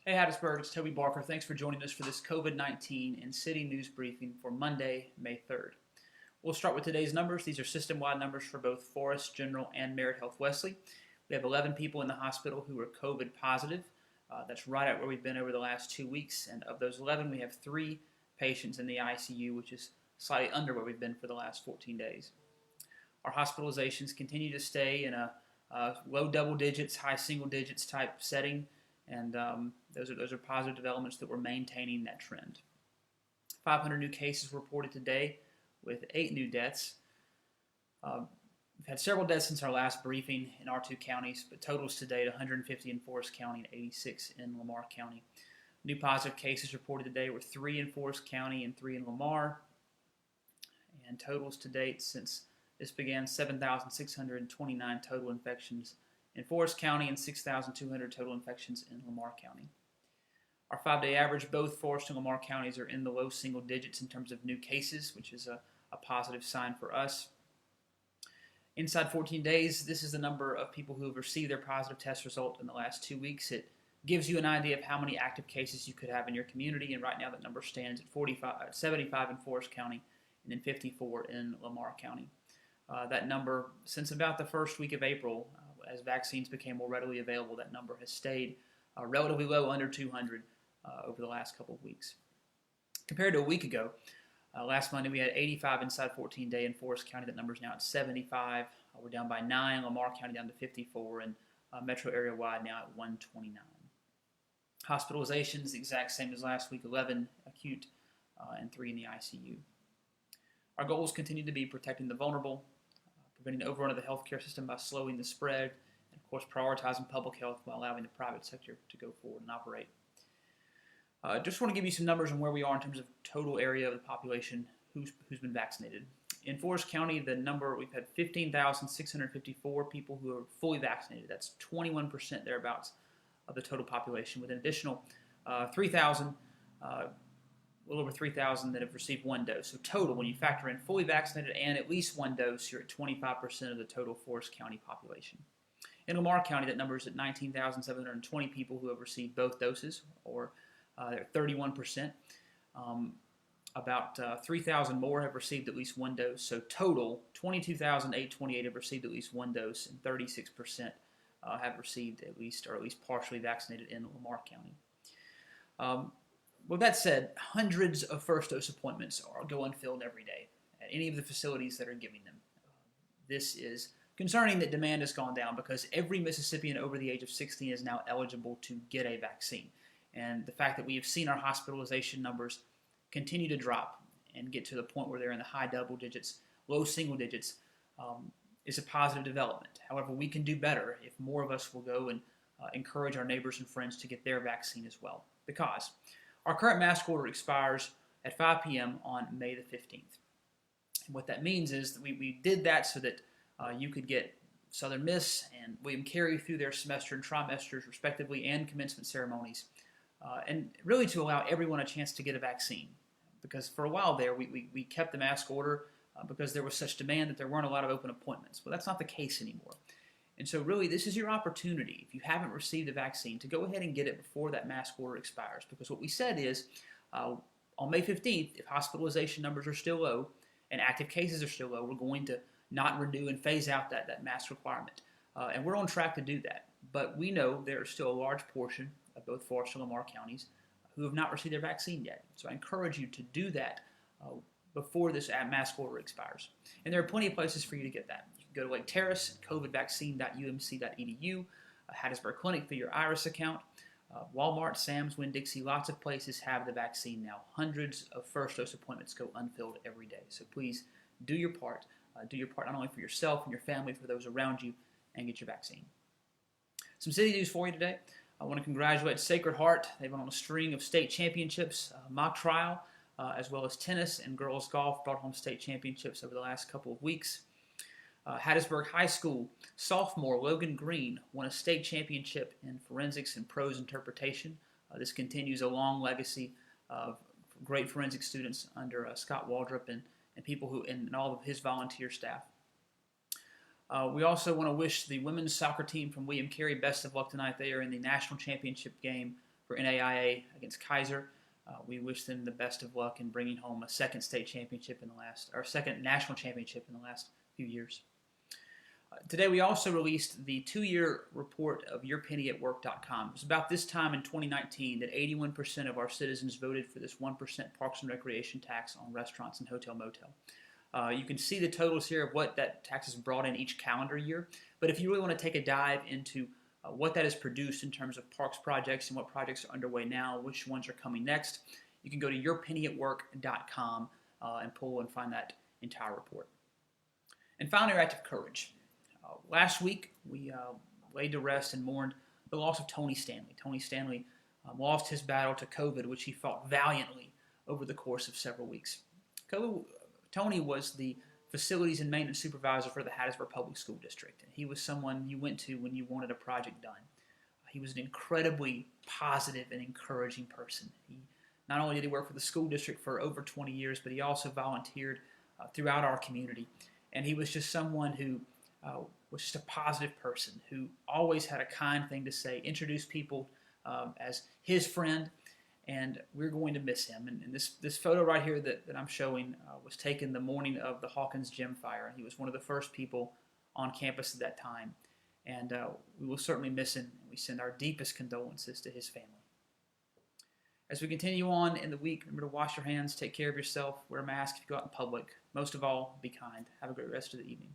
Hey Hattiesburg, it's Toby Barker. Thanks for joining us for this COVID-19 and city news briefing for Monday, May 3rd. We'll start with today's numbers. These are system-wide numbers for both Forrest General and Merit Health Wesley. We have 11 people in the hospital who are COVID positive. That's right at where we've been over the last 2 weeks. And of those 11, we have 3 patients in the ICU, which is slightly under where we've been for the last 14 days. Our hospitalizations continue to stay in a low double digits, high single digits type setting. And those are positive developments that we're maintaining that trend. 500 new cases reported today with 8 new deaths. We've had several deaths since our last briefing in our 2 counties, but totals to date 150 in Forrest County and 86 in Lamar County. New positive cases reported today were 3 in Forrest County and 3 in Lamar. And totals to date since this began, 7,629 total infections in Forrest County and 6,200 total infections in Lamar County. Our 5-day average, both Forrest and Lamar counties are in the low single digits in terms of new cases, which is a positive sign for us. Inside 14 days, this is the number of people who have received their positive test result in the last 2 weeks. It gives you an idea of how many active cases you could have in your community, and right now that number stands at 75 in Forrest County and then 54 in Lamar County. That number, since about the first week of April, as vaccines became more readily available, that number has stayed relatively low, under 200, over the last couple of weeks. Compared to a week ago, last Monday we had 85 inside 14 day in Forrest County. That number is now at 75. We're down by 9. Lamar County down to 54, and metro area wide now at 129. Hospitalizations, the exact same as last week, 11 acute and 3 in the ICU. Our goals continue to be protecting the vulnerable, preventing the overrun of the healthcare system by slowing the spread, and of course prioritizing public health while allowing the private sector to go forward and operate. Just want to give you some numbers on where we are in terms of total area of the population who's been vaccinated. In Forrest County, the number, we've had 15,654 people who are fully vaccinated. That's 21% thereabouts of the total population, with an additional 3,000, a little over 3,000 that have received 1 dose. So total, when you factor in fully vaccinated and at least 1 dose, you're at 25% of the total Forrest County population. In Lamar County, that number is at 19,720 people who have received both doses, or they're 31%. About 3,000 more have received at least 1 dose. So total, 22,828 have received at least 1 dose, and 36% have received at least partially vaccinated in Lamar County. With that said, hundreds of first dose appointments go unfilled every day at any of the facilities that are giving them. This is concerning that demand has gone down because every Mississippian over the age of 16 is now eligible to get a vaccine. And the fact that we have seen our hospitalization numbers continue to drop and get to the point where they're in the high double digits, low single digits, is a positive development. However, we can do better if more of us will go and encourage our neighbors and friends to get their vaccine as well. Because our current mask order expires at 5 p.m. on May the 15th. And what that means is that we did that so that you could get Southern Miss and William Carey through their semester and trimesters, respectively, and commencement ceremonies, and really to allow everyone a chance to get a vaccine. Because for a while there, we kept the mask order because there was such demand that there weren't a lot of open appointments. But that's not the case anymore. And so really, this is your opportunity, if you haven't received a vaccine, to go ahead and get it before that mask order expires. Because what we said is, on May 15th, if hospitalization numbers are still low and active cases are still low, we're going to not renew and phase out that mask requirement. And we're on track to do that. But we know there is still a large portion of both Forrest and Lamar counties who have not received their vaccine yet. So I encourage you to do that before this mask order expires. And there are plenty of places for you to get that. You can go to Lake Terrace, covidvaccine.umc.edu, Hattiesburg Clinic through your IRIS account, Walmart, Sam's, Winn-Dixie, lots of places have the vaccine now. Hundreds of first dose appointments go unfilled every day. So please do your part. Do your part not only for yourself and your family, for those around you, and get your vaccine. Some city news for you today. I want to congratulate Sacred Heart. They've been on a string of state championships, mock trial, as well as tennis and girls golf brought home state championships over the last couple of weeks. Hattiesburg High School sophomore Logan Green won a state championship in forensics and prose interpretation. This continues a long legacy of great forensic students under Scott Waldrop and people who and all of his volunteer staff. We also want to wish the women's soccer team from William Carey best of luck tonight. They are in the national championship game for NAIA against Kaiser. We wish them the best of luck in bringing home a second second national championship in the last few years. Today we also released the 2-year report of YourPennyAtWork.com. It was about this time in 2019 that 81% of our citizens voted for this 1% Parks and Recreation tax on restaurants and hotel-motel. You can see the totals here of what that tax has brought in each calendar year, but if you really want to take a dive into what that has produced in terms of parks projects and what projects are underway now, which ones are coming next, you can go to YourPennyAtWork.com and pull and find that entire report. And finally, our act of courage. Last week, we laid to rest and mourned the loss of Tony Stanley. Tony Stanley lost his battle to COVID, which he fought valiantly over the course of several weeks. Tony was the facilities and maintenance supervisor for the Hattiesburg Public School District. And he was someone you went to when you wanted a project done. He was an incredibly positive and encouraging person. Not only did he work for the school district for over 20 years, but he also volunteered throughout our community. And he was just someone who was just a positive person who always had a kind thing to say, introduced people as his friend, and we're going to miss him. And this photo right here that I'm showing was taken the morning of the Hawkins Gym fire. He was one of the first people on campus at that time, and we will certainly miss him, and we send our deepest condolences to his family. As we continue on in the week, remember to wash your hands, take care of yourself, wear a mask if you go out in public. Most of all, be kind. Have a great rest of the evening.